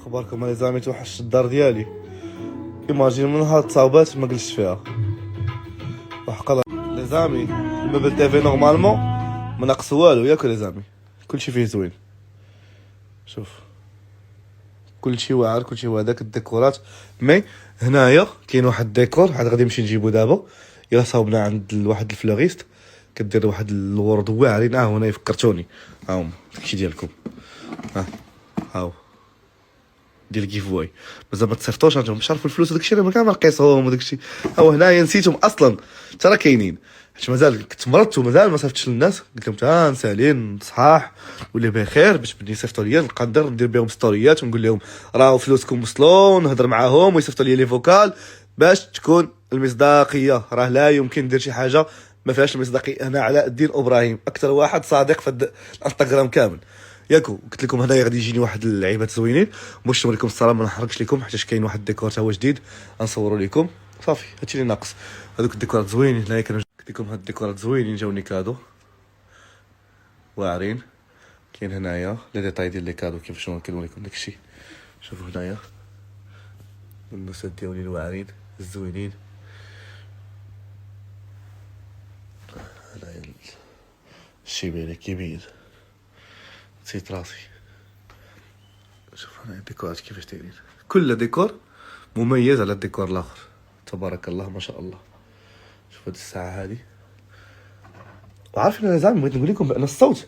اخباركم لي زعما توحشت الدار ديالي. ايماجين من هاد التصاوبات ما جلست فيها وحق لي زامي. المبل تيفي نورمالمون ما ناقص والو ياك لي زامي، كلشي فيه زوين. شوف كلشي واعر، كلشي هذاك الديكورات. مي هنايا كاين واحد الديكور عاد غادي نمشي نجيبو دابا. الا صاوبنا عند واحد الفلوريست كدير واحد الورد واعرين. هنا فكرتوني هاهم داكشي ديالكم. هاو ديال الكيف واي مازال ما تصيفطوش انتم مش عارفوا الفلوس وداكشي انا كاع ما نقيسهم وداكشي. هاو هنايا نسيتهم اصلا ترى كاينين، حيت مازال كنت مرضت ومازال ما صيفطتش للناس. قلت لهم تا نسالين صحاح واللي بخير باش بدي يصيفطوا ليا نقدر ندير بهم ستوريات ونقول لهم راهو فلوسكم وصلوا، نهضر معاهم ويصيفطوا لي فوكال باش تكون المصداقيه. راه لا يمكن ندير شي حاجه ما فيهاش المصداقيه. انا علاء الدين ابراهيم اكثر واحد صادق في الانستغرام كامل ياكو. قلت لكم هنايا غادي يجيني واحد اللعيبات زوينين باش نوريكم الصراحه. ما نحرقش لكم حيت كاين واحد الديكور تا هو جديد غنصوروا لكم صافي. هادشي اللي ناقص. هذوك الديكورات زوينين هنايا. قلت لكم هاد الديكورات زوينين جاوني كادو واعرين. كاين هنايا لي ديتاي ديال لي كادو كيفاش كنوريكم داكشي. شوفوا هنايا النوسات ديالي الواعرين الزوينين. هنايا الشيبيري كبير نسيت راسي. شوف هنا الديكورات كيفاش دايرين، كل ديكور مميز على الديكور الاخر. تبارك الله ما شاء الله. شوف هاد الساعه هادي. وعارفين انا زعما بغيت نقول لكم بان الصوت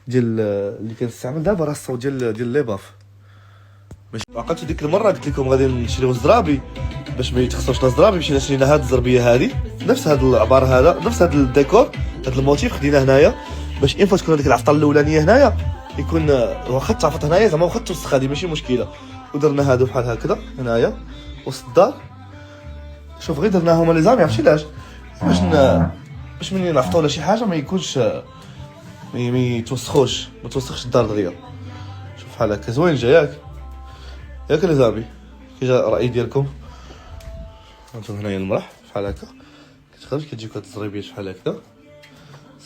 ديال اللي كنستعمل دابا راه الصوت ديال لي باف. ماشي عقلت ديك المره قلت لكم غادي نشريو الزرابي باش ما يتخصوش الزرابي. مشينا شرينا هاد الزربيه هادي نفس هاد العبار هذا نفس هاد الديكور هاد الموتيف خديناه هنايا باش انفو تكون هذيك العفطه الاولانيه هنايا يكون واخا تعفط هنايا زعما واخا توسخ هادي ماشي مشكله. ودرنا هادو بحال هكذا هنايا وسط الدار. شوف غير درناهم لي زامي عرفتي علاش؟ باش ملي نعفطوا ولا شي حاجه ما يكونش ما يتوسخوش، ما توسخش الدار دغيا. شوف بحال هكا زوين جا ياك لي زامي. كي جا الراي ديالكم انتم هنايا المرح بحال هكا كتخرج كتجيك هاد الزريبيات بحال هكا.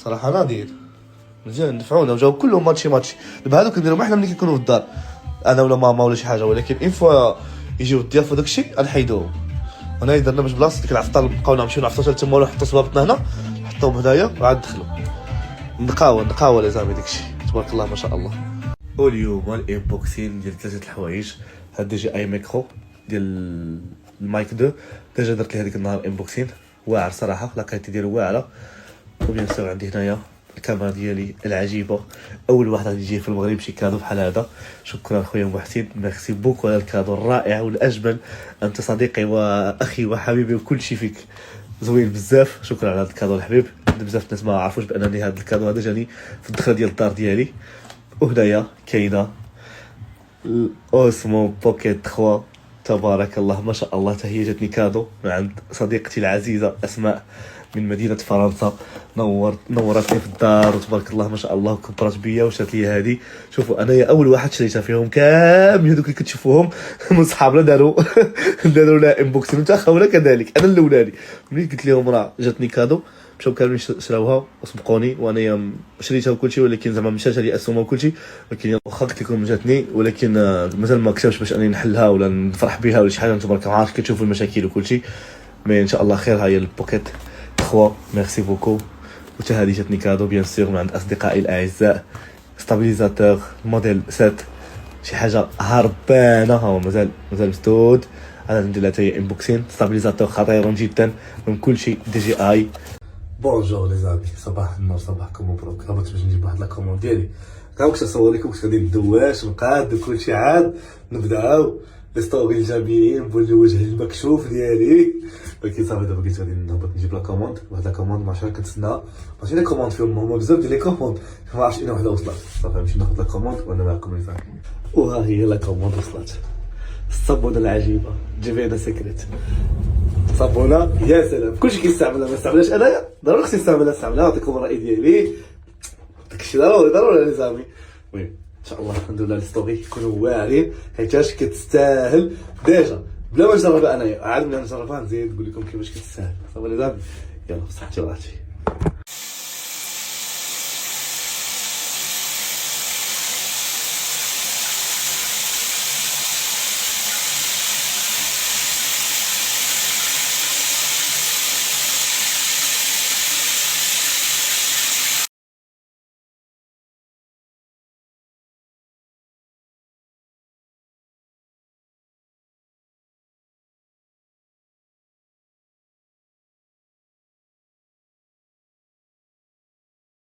صراحه ناضيين مزيان نفعونا وجاو كلهم ماتشي. دابا هادو كنديرهم حنا ملي كنكونوا في الدار انا ولا ماما ولا شي حاجه، ولكن اين فوا يجيو الضياف وداكشي غنحيدوهم. هنايا درنا باش بلاصه ديك العفطه نبقاو نمشيو نعفطوا حتى تما ولا نحطوا صبابطنا هنا نحطوهم هنايا وعاد ندخلوا نقاوه لي زعما داكشي. تبارك الله ما شاء الله. واليوم الانبوكسين ديال 3 الحوايج. هاد جي اي ميكرو ديال المايك 2 ديجا درت ليه هذيك النهار انبوكسين واعر صراحه، لاكايتي ديالو واعره. وبيان سور عندي هنايا الكاميرا ديالي العجيبه، اول واحد غادي يجي في المغرب شي كادو بحال هذا. شكرا خويا محسن، ميرسي بوكو على الكادو الرائع والاجمل. انت صديقي واخي وحبيبي وكل شيء فيك زوين بزاف. شكرا على هذا الكادو الحبيب. بزاف الناس ما عرفوش بانني هذا الكادو هذا جاني في الدخله ديال الدار ديالي. وهنايا كاينه الاوسمو بوكيت 3 تبارك الله ما شاء الله. حتى هي جاتني كادو من عند صديقتي العزيزه اسماء من مدينه فرنسا. نورتني في الدار وتبارك الله ما شاء الله وكبرت بيا وشات لي هذه. شوفوا انايا اول واحد شريتها فيهم كامل هذوك اللي كتشوفوهم من صحابنا داروا لها انبوكسين وتا خونا كذلك. انا الاولاني ملي قلت لهم راه جاتني كادو مشاو كاملين شراوها وسبقوني وانايا شريتها وكلشي، ولكن زعما مشات لي اسهم وكلشي. ولكن واخا قلت لكم جاتني ولكن مازال ما كتبش باش اني نحلها ولا نفرح بها ولا شي حاجه. تبارك الله عارف كتشوفوا المشاكل وكلشي مي ان شاء الله خير. هاي البوكيت 3 ميرسي بوكو. وتا هذه جاتني كادو بيان سور من عند اصدقائي الاعزاء ستابيليزاتور موديل 7 شي حاجه هربانه. هو مازال مسدود. انا ندير لها حتى انبوكسين. ستابيليزاتور خطير جدا من كل شيء دي جي اي. بونجور لي زامي، صباح النور صباحكم مبروك. هبطت باش نجيب واحد لاكوموند ديالي. كنت نصور لكم كنت غادي ندواش نقاد وكل شيء عاد نبداو لي ستوري الجميلين بالوجه المكشوف ديالي. ولكن صافي دابا قلت غادي نهبط نجيب لاكوموند. واحد لاكوموند ما عرفتش كنتسناها ماشي لي كوموند فيهم هما بزاف ديال لي كوموند ما عرفتش اين وحده وصلت. صافي نمشي ناخذ لاكوموند وانا معكم لي زامي. وها هي لاكوموند وصلت. الصابونه العجيبه جيفينا سيكريت. صابونه يا سلام كلشي كيستعملها ما استعملهاش انايا ضروري خصني نستعملها. نعطيكم الراي ديالي داكشي ضروري لي زامي. المهم ان شاء الله الحمد لله الستوري يكونوا واعرين حيتاش كتستاهل ديجا بلا ما نجربها انايا. عاد ملي نجربها نزيد نقول لكم كيفاش كتستاهل. صافي لي زامي يلا بصحتي وراحتي.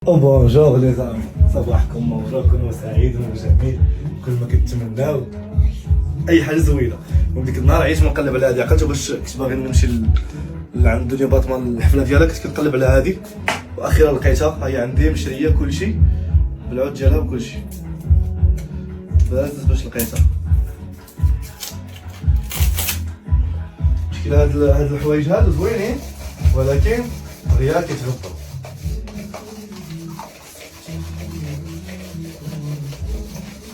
وبونجور لي زامي، صباحكم مبروك وسعيد وجميل، كل ما كنتمناو اي حاجه زوينه. ومن ديك النهار عييت من نقلب على هادي، عقلت باش كنت باغي نمشي لعند دنيا باطمان الحفله ديالها، كنت كنقلب على هادي واخيرا لقيتها، هي عندي مشريه كلشي بالعود ديالها وكلشي، باش لقيتها. المشكله هاد الحوايج هادو زوينين ولكن غير كيتغطوا.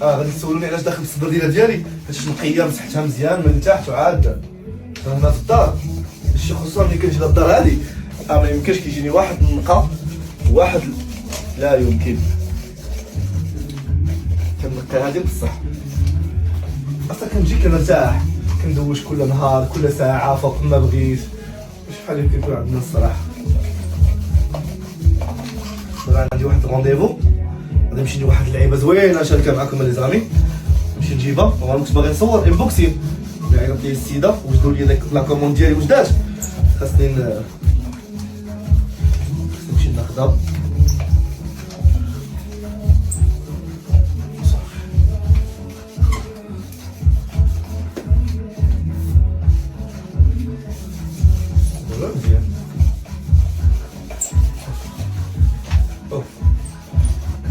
غادي تسولوني علاش داخل في الصدر ديالي، حيت نقيه مسحتها مزيان من تحت وعاد هنا في الدار. الشيء خصوصا ملي كنجي للدار هادي ما يمكنش كيجيني واحد النقا واحد لا يمكن. كنقي هادي بصح اصلا كنجي كنرتاح، كندوش كل نهار كل ساعه فوق ما بغيت، شحال يمكن يكون عندنا الصراحه. دابا عندي واحد الرونديفو، غادي نمشي ندير واحد اللعيبه زوينه نشاركها معكم لي زامي، نمشي نجيبها. وانا كنت باغي نصور انبوكسين، عيطت لي السيده وجدوا لي لا كوموند ديالي وجدات، خاصني نمشي ناخذها. مزيان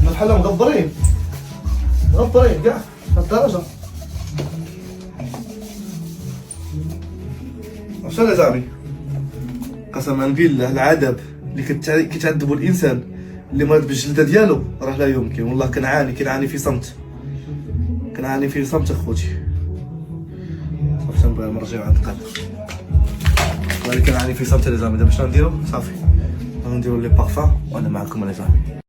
كنا بحال مغبرين كاع هاد الدرجه. عرفتوا يا زعمي، قسما بالله العذاب اللي كيتعذبوا الانسان اللي مرض بالجلده ديالو راه لا يمكن. والله كنعاني في صمت، اخوتي. صافي تنبغي نرجع عند القلب، ولكن كنعاني في صمت يا زعمي. دابا شنو نديرو؟ صافي نديرو لي بارفان وانا معكم يا زعمي.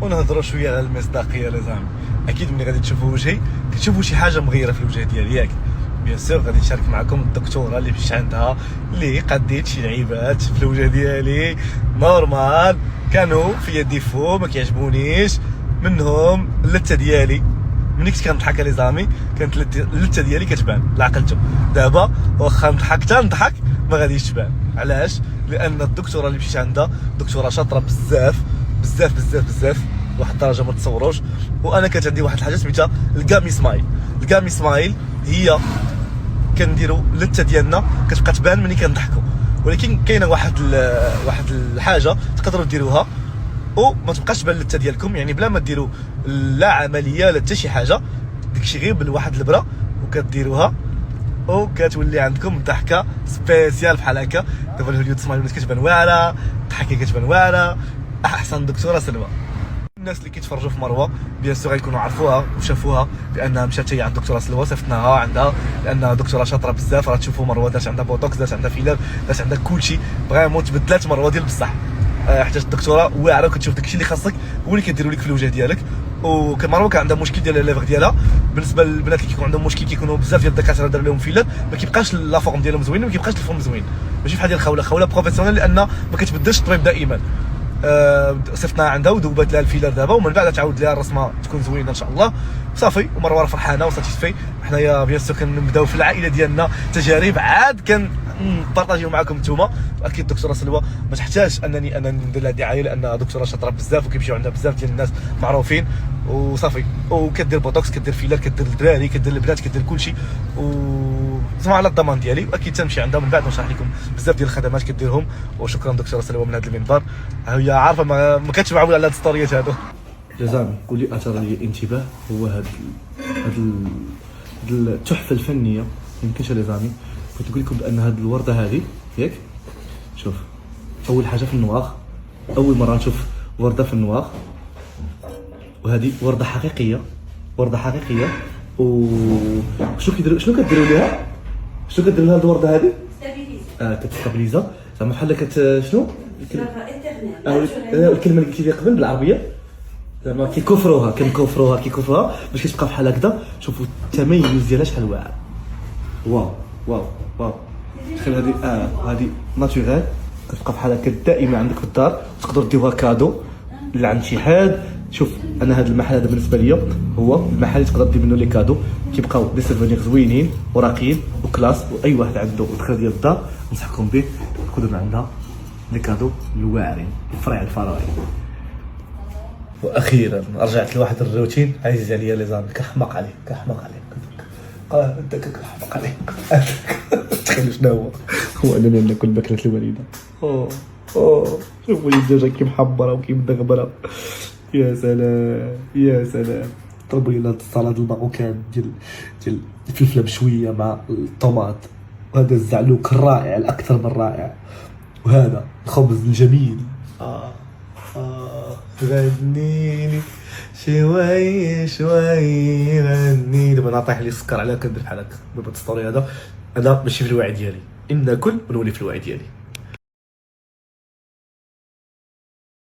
ونهضروا شويه على المصداقيه يا زعما. اكيد ملي غادي تشوفوا وجهي كتشوفوا شي حاجه مغيره في الوجه ديالي، ياك بيان سور غادي نشارك معكم الدكتوره اللي مشيت عندها، اللي قديت شي لعيبات في الوجه ديالي نورمال، كانوا في ديفو ما كيعجبونيش، منهم اللثه ديالي. ملي كنت كنضحك لي زامي كانت اللثه ديالي كتبان لعقلته. دابا واخا نضحك حتى نضحك ما غاديش تبان. علاش؟ لان الدكتوره اللي مشيت عندها دكتوره شاطره بزاف بزاف بزاف بزاف، واحد الدرجه ما تصوروش. وانا كانت عندي واحد الحاجه سميتها الكامي سمايل. الكامي سمايل هي كنديروا اللثه ديالنا كتبقى تبان ملي كنضحكوا، ولكن كاينه واحد الحاجه تقدروا ديروها وما تبقاش تبان اللثه ديالكم، يعني بلا ما ديروا لا عمليه لا حتى شي حاجه، داكشي غير بواحد البره وكديروها وكتولي عندكم ضحكه سبيسيال بحال هكا. دابا الهوليود سمايل كتبان واعره، الضحكه كتبان واعره. احسن دكتوره سلوى. الناس اللي كيتفرجوا في مروه بيان سور غيكونوا عرفوها وشافوها بانها مشات هي عند الدكتوره سلوى، صيفطناها عندها لانها دكتوره شاطره بزاف. راه تشوفوا مروه دارت عندها بوتوكس، دارت عندها فيلر، دارت عندها كلشي، فريمون تبدلات مروه ديال بصح. حيت الدكتوره واعره وكتشوف داكشي اللي خاصك هو اللي كديروا لك في الوجه ديالك. وكمروه كان عندها مشكل ديال الليفر ديالها. بالنسبه للبنات اللي كيكون عندهم مشكل كيكونوا بزاف ديال الدكاتره دار لهم فيلر، ما كيبقاش لا فورم ديالهم زوين، ما كيبقاش الفورم زوين. ماشي بحال ديال خوله بروفيسيونيل لان ما كتبدلش الطبيب دائما. صيفطناها عندها ودوبات لها الفيلر دابا، ومن بعد تعاود لها الرسمه تكون زوينه ان شاء الله. صافي ومروه فرحانه وساتيسفي. حنايا بيان سور كنبداو في العائله ديالنا تجارب عاد كنبارطاجيو معكم نتوما. اكيد الدكتوره سلوى ما تحتاج انني ندير لها دعايه لانها دكتوره شاطره بزاف وكيمشيو عندها بزاف ديال الناس معروفين وصافي. وكدير بوتوكس، كدير فيلر، كدير الدراري، كدير البنات، كدير كلشي زعما على الضمان ديالي. واكيد تنمشي عندها من بعد ونشرح لكم بزاف ديال الخدمات كديرهم. وشكرا دكتوره سلوى من هذا المنبر، هي عارفه ما كتش معول على هاد الستوريات هادو. لازامي واللي اثار لي الانتباه هو هاد التحفه الفنيه. يمكنش لازامي بغيت نقول لكم بان هاد الورده هذه ياك، شوف اول حاجه في النواغ، اول مره نشوف ورده في النواغ، وهذه ورده حقيقيه، ورده حقيقيه. و شنو كيديروا، شنو كديروا ليها، شنو كديروا لها الورده هذه؟ كتستابيليزا زعما بحال شنو الكلمه اللي قلتي لي قبل بالعربيه، زعما كيكوفروها باش كتبقى بحال هكذا. شوفوا التميز ديالها شحال واعر. واو واو واو. تخيل هذه ناتوريل كتبقى بحال هكا دائما عندك في الدار، تقدر ديروها كادو اللي عند شي حد. شوف انا هذا المحل هذا بالنسبه ليا هو المحل اللي تقدر دير منه لي كادو، كيبقاو دي سيرفونير زوينين وراقيين وكلاس، واي واحد عنده دخل ديال الدار نصحكم به تاخذوا من عندها لي كادو الواعرين الفرع الفراغي. واخيرا رجعت لواحد الروتين عزيز عليا لي زامي، كنحماق عليك انت كنحماق عليك. تخيل شنو هو انني ناكل بكره الوالده. شوفوا لي الدجاجه كي محمره وكي مدغبره، يا سلام. طلبوا لنا السلطه الماروكان ديال الفلفله مشويه مع الطوماط، وهذا الزعلوك الرائع الاكثر من رائع، وهذا الخبز الجميل. غنيني شوي غني. دابا نعطيح لي السكر على كندير بحال هكا. دابا الستوري هذا انا ماشي في الوعي ديالي، ان ناكل ونولي في الوعي ديالي.